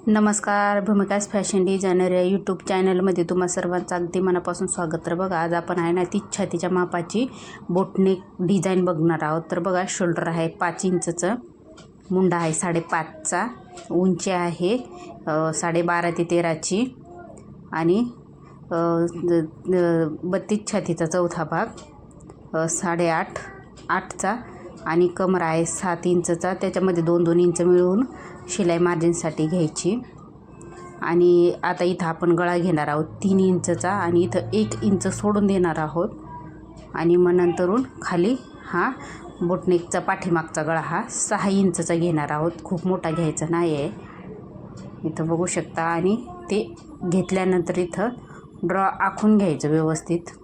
नमस्कार, भूमिकास fashion designer या YouTube चॅनलमध्ये तुम्हा सर्वांचं अगदी मनापासून स्वागत. तर बघा, आज आपण आहे ना 30 छातीच्या मापाची बोटनेक डिझाईन बघणार आहोत. तर बघा, शोल्डर आहे 5 इंचचं, मुंडा आहे 5.5चा, उंची आहे 12.5 ते 13ची आणि 32 छातीचा चौथा भाग 8.5चा आणि कमर आहे 7 इंचचा. त्याच्यामध्ये 2-2 इंच मिळवून शिलाई मार्जिनसाठी घ्यायची. आणि आता इथं आपण गळा घेणार आहोत 3 इंचचा आणि इथं 1 इंच सोडून देणार आहोत. आणि मग नंतरून खाली हा बोटनेकचा पाठीमागचा गळा हा 6 इंचचा घेणार आहोत. खूप मोठा घ्यायचा नाही आहे, इथं बघू शकता. आणि ते घेतल्यानंतर इथं ड्रॉ आखून घ्यायचं व्यवस्थित.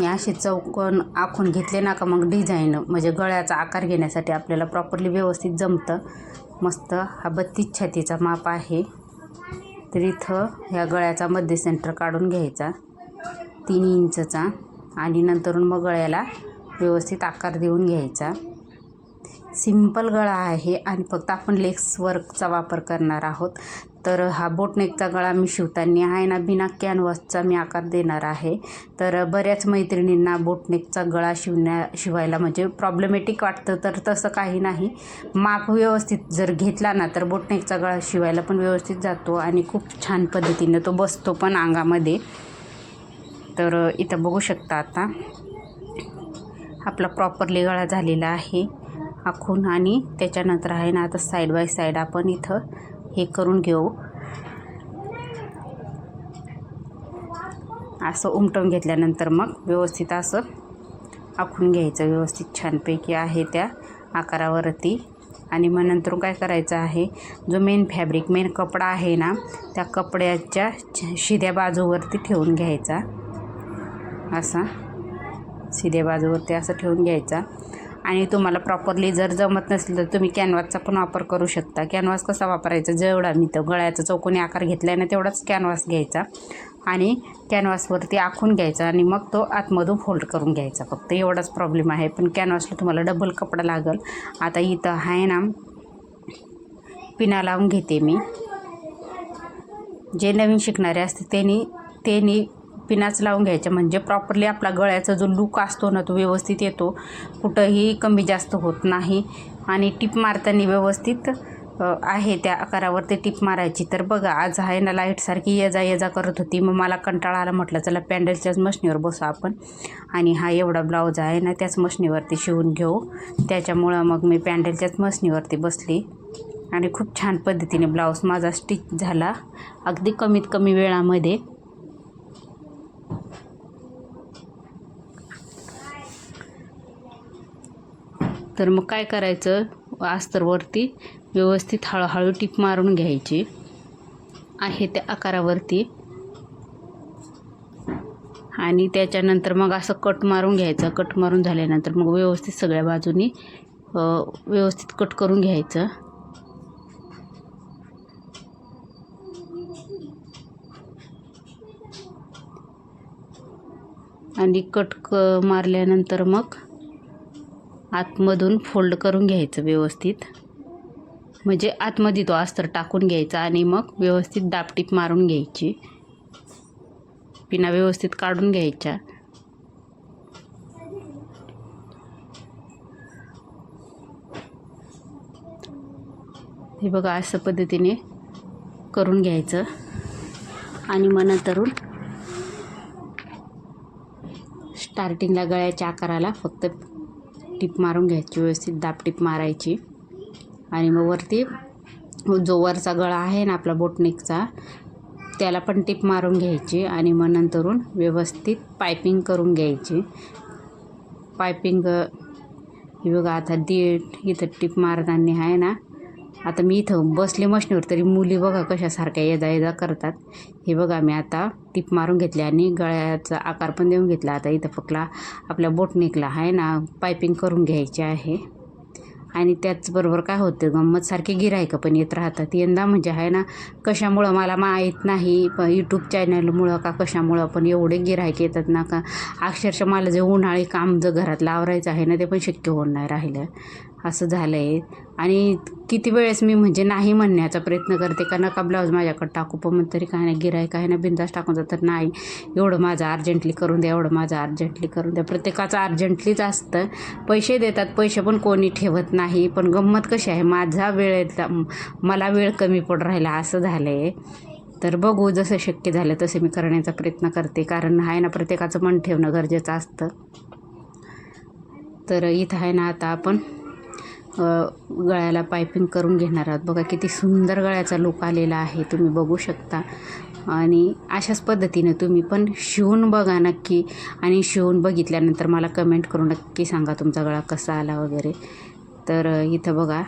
असे चौकोन आखून घेतले ना का मग डिझाईन म्हणजे गळ्याचा आकार घेण्यासाठी आपल्याला प्रॉपरली व्यवस्थित जमतं. मस्त हा 32 छातीचा माप आहे. तर इथं ह्या गळ्याचा मध्य सेंटर काढून घ्यायचा 3 इंचचा आणि नंतरून मग गळ्याला व्यवस्थित आकार देऊन घ्यायचा. सिंपल गळा आहे आणि फक्त आपण लेस वर्कचा वापर करणार आहोत. तर हा बोटनेकचा गळा मी शिवताना आहे ना बिना कॅनव्हासचा मी आकार देणार आहे. तर बऱ्याच मैत्रिणींना बोटनेकचा गळा शिवायला म्हणजे प्रॉब्लेमॅटिक वाटतं, तर तसं काही नाही. माप व्यवस्थित जर घेतला ना तर बोटनेकचा गळा शिवायला पण व्यवस्थित जातो आणि खूप छान पद्धतीने तो बसतो पण अंगामध्ये. तर इथं बघू शकता आता आपला प्रॉपरली गळा झालेला आहे आखून. आणि त्याच्यानंतर आहे ना आता साईड बाय साईड आपण इथं हे करून घेऊ. असं उमटवून घेतल्यानंतर मग व्यवस्थित असं आखून घ्यायचं व्यवस्थित छानपैकी आहे त्या आकारावरती. आणि मग नंतर काय करायचं आहे, जो मेन फॅब्रिक मेन कपडा आहे ना त्या कपड्याच्या शिद्या बाजूवरती ठेवून घ्यायचा. असा शिद्या बाजूवरती असं ठेवून घ्यायचा. आणि तुम्हाला प्रॉपरली जर जमत नसेल तर तुम्ही कॅनव्हासचा पण वापर करू शकता. कॅनव्हास कसा वापरायचा, जेवढा मी तर गळ्याचा चौकोनी आकार घेतला आहे ना तेवढाच कॅनव्हास घ्यायचा आणि कॅनव्हासवरती आखून घ्यायचा आणि मग तो आतमधून फोल्ड करून घ्यायचा. फक्त एवढाच प्रॉब्लेम आहे. पण कॅनव्हासला तुम्हाला डबल कपडा लागेल. आता इथं आहे ना पिना लावून घेते मी. जे नवीन शिकणारे असते त्यांनी पिनाच लावून घ्यायच्या म्हणजे प्रॉपरली आपला गळ्याचा जो लूक असतो ना तो व्यवस्थित येतो, कुठंही कमी जास्त होत नाही. आणि टिप मारताना व्यवस्थित आहे त्या आकारावरती टिप मारायची. तर बघा, आज आहे ना लाईटसारखी ये जा करत होती, मग मला कंटाळा आला. म्हटलं चला पॅन्डलच्याच मशनीवर बसू आपण. आणि हा एवढा ब्लाऊज आहे ना त्याच मशनीवरती शिवून घेऊ. त्याच्यामुळं मग मी पॅन्डलच्याच मशनीवरती बसली आणि खूप छान पद्धतीने ब्लाऊज माझा स्टिच झाला अगदी कमीत कमी वेळामध्ये. तर मग काय करायचं, अस्तरवरती व्यवस्थित हळूहळू टिप मारून घ्यायची आहे त्या आकारावरती. आणि त्याच्यानंतर मग असं कट मारून घ्यायचं. कट मारून झाल्यानंतर मग व्यवस्थित सगळ्या बाजूनी व्यवस्थित कट करून घ्यायचं. आणि कट मारल्यानंतर मग आतमधून फोल्ड करून घ्यायचं व्यवस्थित, म्हणजे आतमध्ये तो अस्तर टाकून घ्यायचा आणि मग व्यवस्थित दाबटीप मारून घ्यायची. पिना व्यवस्थित काढून घ्यायच्या. हे बघा, अशा पद्धतीने करून घ्यायचं. आणि मग नंतरून स्टार्टिंगला गळ्याच्या आकाराला फक्त टिप मारून घ्यायची, व्यवस्थित दाबटीप मारायची. आणि मग वरती जो वरचा गळा आहे ना आपला बोटनेकचा त्याला पण टिप मारून घ्यायची. आणि मग नंतरून व्यवस्थित पायपिंग करून घ्यायची. पायपिंग ही बघा, आता इथं टिप मारताना आहे ना, आता मी इथं बसले मशनीवर तरी मुली बघा कशासारख्या ये जा करतात. हे बघा, मी आता टिप मारून घेतली आणि गळ्याचा आकार पण देऊन घेतला. आता इथं फक्त आपल्या बोटनेकला आहे ना पायपिंग करून घ्यायची आहे. आणि त्याचबरोबर काय होतं, गंमतसारखे गिऱ्हाईकं पण येत राहतात. यंदा म्हणजे आहे ना कशामुळं मला माहीत नाही, पण यूट्यूब चॅनलमुळं का कशामुळं पण एवढे गिऱ्हाईक येतात ना का अक्षरशः मला जे उन्हाळी काम जर घरातलं आवरायचं आहे ना ते पण शक्य होऊन नाही राहिलं. असं झालं आहे. आणि किती वेळेस मी म्हणजे नाही म्हणण्याचा प्रयत्न करते का नका ब्लाऊज माझ्याकडं टाकू, पण तरी काय नाही, गिऱ्हाईक आहे ना बिंदास टाकून जातात, नाही एवढं माझं अर्जंटली करून द्या, एवढं माझं अर्जंटली करून द्या. प्रत्येकाचं अर्जंटलीच असतं. पैसे देतात, पैसे पण कोणी ठेवत नाही. पण गंमत कशी आहे, माझा वेळेतला मला वेळ कमी पडून राहिला असं झालं आहे. तर बघू, जसं शक्य झालं तसं मी करण्याचा प्रयत्न करते, कारण आहे ना प्रत्येकाचं मन ठेवणं गरजेचं असतं. तर इथं आहे ना आता आपण गळ्याला पायपिंग करून घेणार आहोत. बघा किती सुंदर गळ्याचा लुक आलेला आहे, तुम्ही बघू शकता. आणि अशाच पद्धतीने तुम्ही पण शिवून बघा नक्की, आणि शिवून बघितल्यानंतर मला कमेंट करून नक्की सांगा तुमचा गळा कसा आला वगैरे. तर इथं बघा,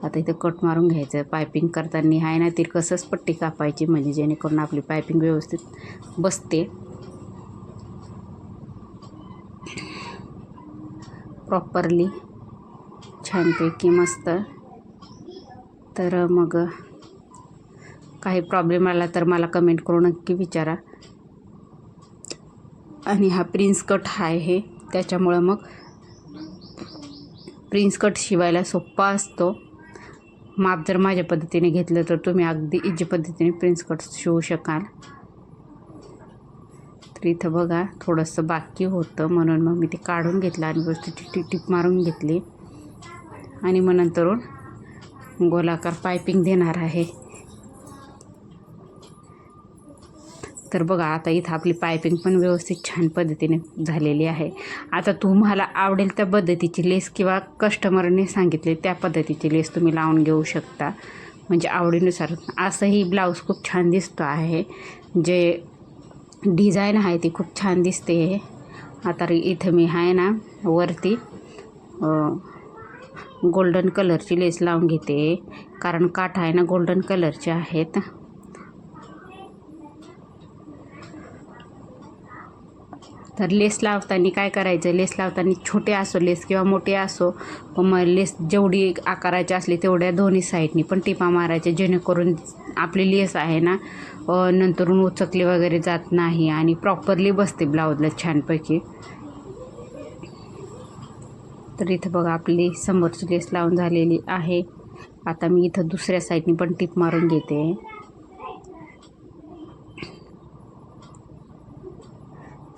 आता इथं कट मारून घ्यायचं. पायपिंग करताना आहे ना तिरकसच पट्टी कापायची, म्हणजे जेणेकरून आपली पायपिंग व्यवस्थित बसते प्रॉपरली, छानपैकी मस्त. तर मग काही प्रॉब्लेम आला तर मला कमेंट करून नक्की विचारा. आणि हा प्रिन्स कट आहे, त्याच्यामुळं मग प्रिन्स कट शिवायला सोपा असतो. माप जर माझ्या पद्धतीने घेतलं तर तुम्ही अगदी इजी पद्धतीने प्रिन्स कट शिवू शकाल. तर इथं बघा थोडंसं बाकी होतं, म्हणून मग मी ते काढून घेतलं आणि व्यवस्थित टिप मारून घेतली. आणि मग नंतरून गोलाकार पायपिंग देणार आहे. तर बघा आता इथं आपली पायपिंग पण व्यवस्थित छान पद्धतीने झालेली आहे. आता तुम्हाला आवडेल त्या पद्धतीची लेस किंवा कस्टमरने सांगितले त्या पद्धतीची लेस तुम्ही लावून घेऊ शकता, म्हणजे आवडीनुसार. असंही ब्लाऊज खूप छान दिसतो आहे, जे डिझाईन आहे ती खूप छान दिसते. आता इथं मी आहे ना वरती गोल्डन कलरची लेस लावून घेते, कारण काठ आहे ना गोल्डन कलरचे आहेत. तर लेस लावताना काय करायचं, लेस लावताना छोटे असो लेस किंवा मोठे असो, मग लेस जेवढी आकाराची असली तेवढ्या दोन्ही साईडनी पण टिपा मारायच्या, जेणेकरून आपली लेस आहे ना नंतरून उचकली वगैरे जात नाही आणि प्रॉपरली बसते ब्लाऊजला छानपैकी. तर इथं बघा आपली समोरची लेस लावून झालेली आहे. आता मी इथं दुसऱ्या साईडनी पण टिप मारून घेते.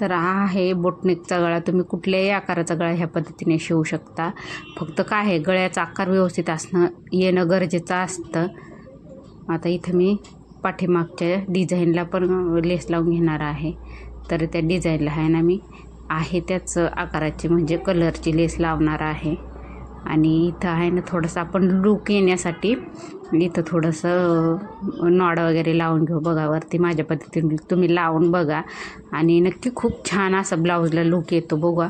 तर हा आहे बोटनेकचा गळा. तुम्ही कुठल्याही आकाराचा गळा ह्या पद्धतीने शिवू शकता. फक्त काय आहे, गळ्याचा आकार व्यवस्थित येणं गरजेचं असतं. आता इथं मी पाठीमागच्या डिझाईनला पण लेस लावून घेणार आहे. तर त्या डिझाईनला आहे ना मी त्याच आकाराची म्हणजे कलरची लेस लावणार आहे. आणि इथं आहे ना थोडंसं आपण लूक येण्यासाठी इथं थोडंसं नॉड वगैरे लावून घेऊ. बघा वरती माझ्या पद्धतीने तुम्ही लावून बघा, आणि नक्की खूप छान असा ब्लाऊजला लूक येतो. बघा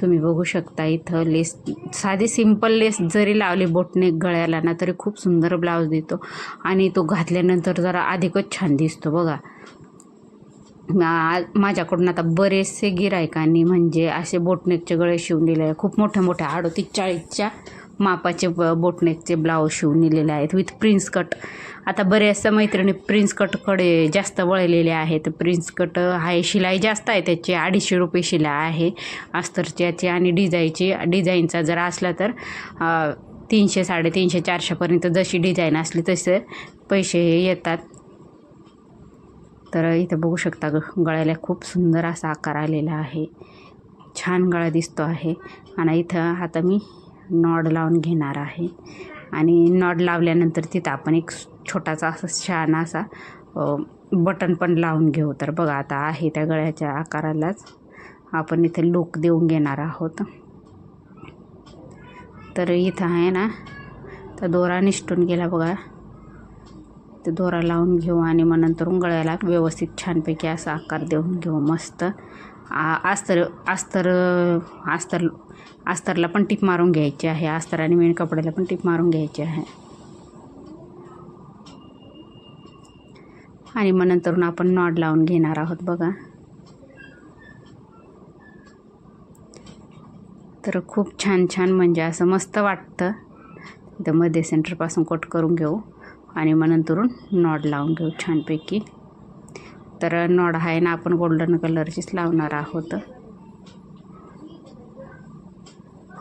तुम्ही बघू शकता इथं लेस, साधी सिंपल लेस जरी लावली बोटनेक गळ्याला ना तरी खूप सुंदर ब्लाऊज देतो, आणि तो घातल्यानंतर जरा अधिकच छान दिसतो. बघा माझ्याकडून आता बरेचसे गिऱ्हाईकांनी म्हणजे असे बोटनेकचे गळे शिवून दिले आहे. खूप मोठ्या मोठ्या 38-40च्या मापाचे बोटनेकचे ब्लाऊज शिवून दिलेले आहेत विथ प्रिन्स कट. आता बऱ्याचशा मैत्रिणी प्रिन्स कटकडे जास्त वळलेले आहेत. प्रिन्स कट आहे, शिलाई जास्त आहे त्याची, 250 रुपये शिलाई आहे अस्तरची. आणि डिझाईनचा जर असला तर 300, 350, 400पर्यंत जशी डिझाईन असली तसे पैसे येतात. तर इथं बघू शकता गळ्याला खूप सुंदर असा आकार आलेला आहे, छान गळा दिसतो आहे. आणि इथं आता मी नॉड लावून घेणार आहे. आणि नॉड लावल्यानंतर तिथं आपण एक छोटासा असा छान असा बटन पण लावून घेऊ. तर बघा आता आहे त्या गळ्याच्या आकारालाच आपण इथे लूक देऊन घेणार आहोत. तर इथं आहे ना तर दोरा निसटून गेला बघा, ते दोरा लावून घेऊ आणि मग नंतर गळ्याला व्यवस्थित छानपैकी असा आकार देऊन घेऊ मस्त. अस्तरला पण टिप मारून घ्यायची आहे, अस्तर आणि मेन कपड्याला पण टिप मारून घ्यायची आहे. आणि मग नंतर आपण नॉड लावून घेणार आहोत. बघा तर खूप छान छान म्हणजे असं मस्त वाटतं. इथं मध्ये सेंटरपासून कट करून घेऊ आणि मग नंतरून नॉड लावून घेऊ छानपैकी. तर नॉड आहे ना आपण गोल्डन कलरचीच लावणार आहोत.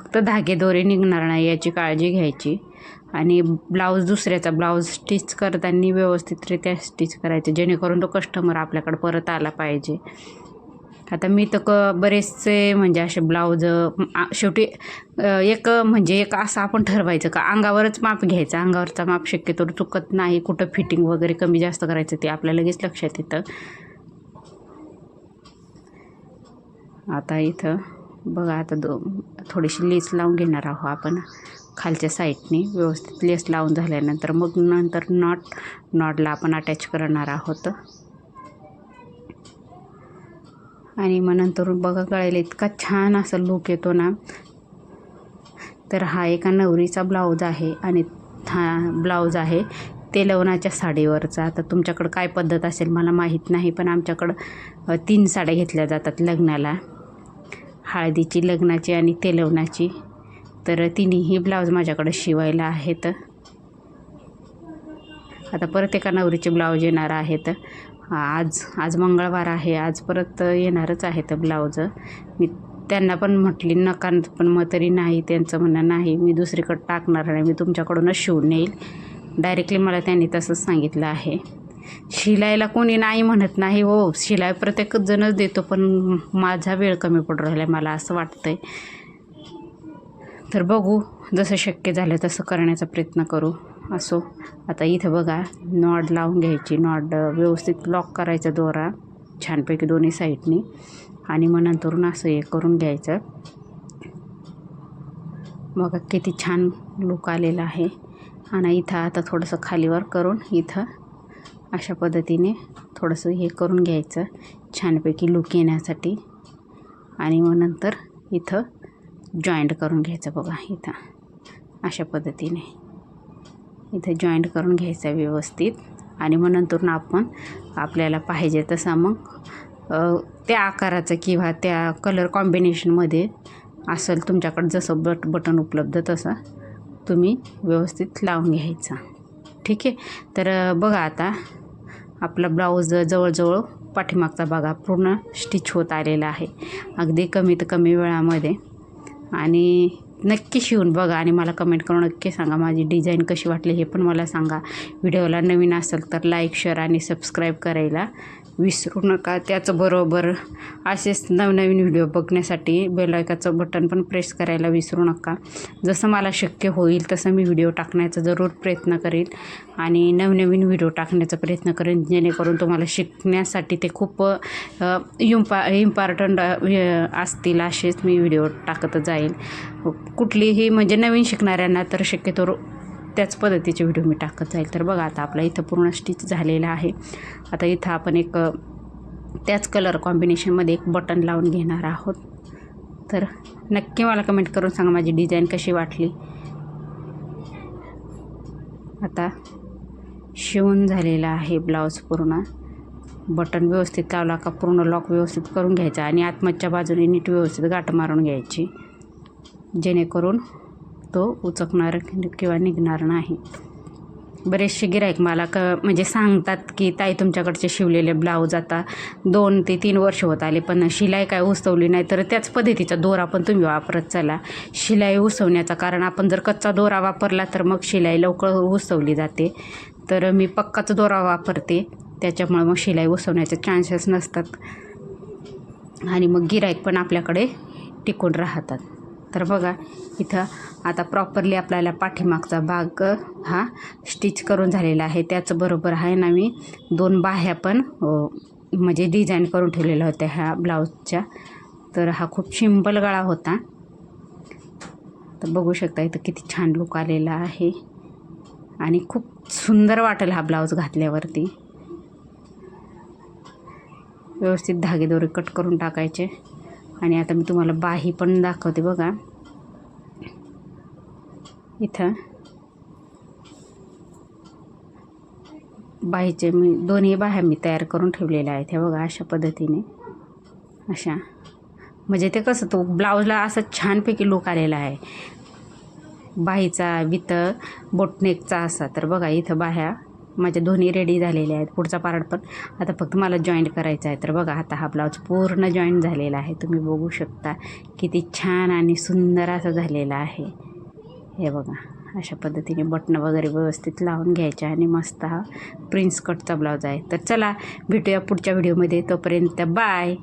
फक्त धागेदोरे निघणार नाही याची काळजी घ्यायची. आणि दुसऱ्याचा ब्लाऊज स्टिच करताना व्यवस्थितरित्या स्टिच करायचे, जेणेकरून तो कस्टमर आपल्याकडे परत आला पाहिजे. आता मी तर बरेचसे म्हणजे असे ब्लाऊज शेवटी एक असं आपण ठरवायचं का अंगावरच माप घ्यायचं. अंगावरचा माप शक्यतो चुकत नाही. कुठं फिटिंग वगैरे कमी जास्त करायचं ते आपल्याला लगेच लक्षात येतं. आता इथं बघा, आता थोडीशी लेस लावून घेणार आहोत आपण खालच्या साईडनी. व्यवस्थित लेस लावून झाल्यानंतर मग नंतर नॉटला आपण अटॅच करणार आहोत. आणि मग नंतर बघा गळ्याला इतका छान असा लूक येतो ना. तर हा एका नवरीचा ब्लाऊज आहे आणि हा ब्लाऊज आहे तेलवनाच्या साडीवरचा. आता तुमच्याकडं काय पद्धत असेल मला माहीत नाही, पण आमच्याकडं 3 साड्या घेतल्या जातात लग्नाला, हळदीची, लग्नाची आणि तेलवनाची. तर तिन्ही ब्लाऊज माझ्याकडे शिवायला आहेत. आता परत एका नवरीचे ब्लाऊज येणार आहेत. आज मंगळवार आहे, आज परत येणारच आहेत ब्लाऊज. मी त्यांना पण म्हटली नका, पण मग तरी नाही, त्यांचं म्हणणं नाही मी दुसरीकडे टाकणार नाही, मी तुमच्याकडूनच शिवून येईल. डायरेक्टली मला त्यांनी तसंच सांगितलं आहे. शिलाईला कोणी नाही म्हणत नाही हो, शिलाई प्रत्येकच जणच देतो, पण माझा वेळ कमी पडू राहिला मला असं वाटतंय. तर बघू, जसं शक्य झालं तसं करण्याचा प्रयत्न करू. असो, आता इथं बघा नॉट लावून घ्यायची. नॉट व्यवस्थित लॉक करायचा दोरा छानपैकी दोन्ही साईडनी आणि मग नंतरून असं हे करून घ्यायचं. बघा किती छान लूक आलेला आहे. आणि इथं आता थोडंसं खालीवर करून इथं अशा पद्धतीने थोडंसं हे करून घ्यायचं छानपैकी लूक येण्यासाठी. आणि मग नंतर इथं जॉईंट करून घ्यायचं. बघा इथं अशा पद्धतीने इथं जॉईंट करून घ्यायचं व्यवस्थित. आणि मग नंतर आपण आपल्याला पाहिजे तसा मग त्या आकाराचं किंवा त्या कलर कॉम्बिनेशनमध्ये असेल तुमच्याकडं जसं बटन उपलब्ध तसं तुम्ही व्यवस्थित लावून घ्यायचा. ठीक आहे. तर बघा आता आपला ब्लाऊज जवळजवळ पाठीमागचा भाग पूर्ण स्टिच होत आलेला आहे अगदी कमीत कमी वेळामध्ये. आणि नक्की शिवून बघा आणि मला कमेंट करून नक्की सांगा माझी डिझाईन कशी वाटली हे पण मला सांगा. व्हिडिओला नवीन असेल तर लाईक, शेअर आणि सबस्क्राईब करायला विसरू नका. त्याचबरोबर असेच नवनवीन व्हिडिओ बघण्यासाठी बेल आयकॉनचं बटन पण प्रेस करायला विसरू नका. जसं मला शक्य होईल तसं मी व्हिडिओ टाकण्याचा जरूर प्रयत्न करेल आणि नवनवीन व्हिडिओ टाकण्याचा प्रयत्न करेन, जेणेकरून तुम्हाला शिकण्यासाठी ते खूप इम्पॉर्टंट असतील असेच मी व्हिडिओ टाकत जाईल. कुठलीही म्हणजे नवीन शिकणाऱ्यांना तर शक्यतो त्याच पद्धतीचे व्हिडिओ मी टाकत जाईल. तर बघा आता आपला इथं पूर्ण स्टिच झालेला आहे. आता इथं आपण एक त्याच कलर कॉम्बिनेशनमध्ये एक बटन लावून घेणार आहोत. तर नक्की मला कमेंट करून सांगा माझी डिझाईन कशी वाटली. आता शिवून झालेला आहे ब्लाऊज पूर्ण. बटन व्यवस्थित लावला का पूर्ण लॉक व्यवस्थित करून घ्यायचा आणि आतमधच्या बाजूने नीट व्यवस्थित गाठ मारून घ्यायची, जेणेकरून तो उचकणार किंवा निघणार नाही. बरेचसे गिऱ्हाईक मला म्हणजे सांगतात की ताई तुमच्याकडचे शिवलेले ब्लाऊज आता 2 ते 3 वर्ष होत आले पण शिलाई काय उसवली नाही. तर त्याच पद्धतीचा दोरा पण तुम्ही वापरत चला. शिलाई उसवण्याचं कारण आपण जर कच्चा दोरा वापरला तर मग शिलाई लवकर उसवली जाते. तर मी पक्काचा दोरा वापरते, त्याच्यामुळे मग शिलाई उसवण्याचे चान्सेस नसतात आणि मग गिऱ्हाईक पण आपल्याकडे टिकून राहतात. तर बघा इथं आता प्रॉपरली आपल्याला पाठीमागचा भाग हा स्टिच करून झालेला आहे. त्याचबरोबर आहे ना मी 2 बाह्या पण म्हणजे डिझाईन करून ठेवलेल्या होत्या ह्या ब्लाऊजच्या. तर हा खूप सिंपल गळा होता. तर बघू शकता इथं किती छान लूक आलेला आहे आणि खूप सुंदर वाटेल हा ब्लाऊज घातल्यावरती. व्यवस्थित धागेदोरे कट करून टाकायचे. आणि आता मी तुम्हाला बाही पण दाखवते. बघा इथं बाहीचे मी दोन्ही बाह्या मी तयार करून ठेवलेल्या आहेत. हे बघा अशा पद्धतीने अशा, म्हणजे ते कसं तो ब्लाऊजला असं छानपैकी लूक आलेला आहे बाहीचा विथ बोटनेकचा असा. तर बघा इथं बाह्या माझ्या दोन्ही रेडी झालेले आहेत. पुढचा पार्ट पण आता फक्त मला जॉईंट करायचा आहे. तर बघा आता हा ब्लाऊज पूर्ण जॉईंट झालेला आहे. तुम्ही बघू शकता किती छान आणि सुंदर असं झालेला आहे. हे बघा अशा पद्धतीने बटणं वगैरे व्यवस्थित लावून घ्यायचे आणि मस्त हा प्रिन्स कटचा ब्लाऊज आहे. तर चला भेटूया पुढच्या व्हिडिओमध्ये. तोपर्यंत बाय.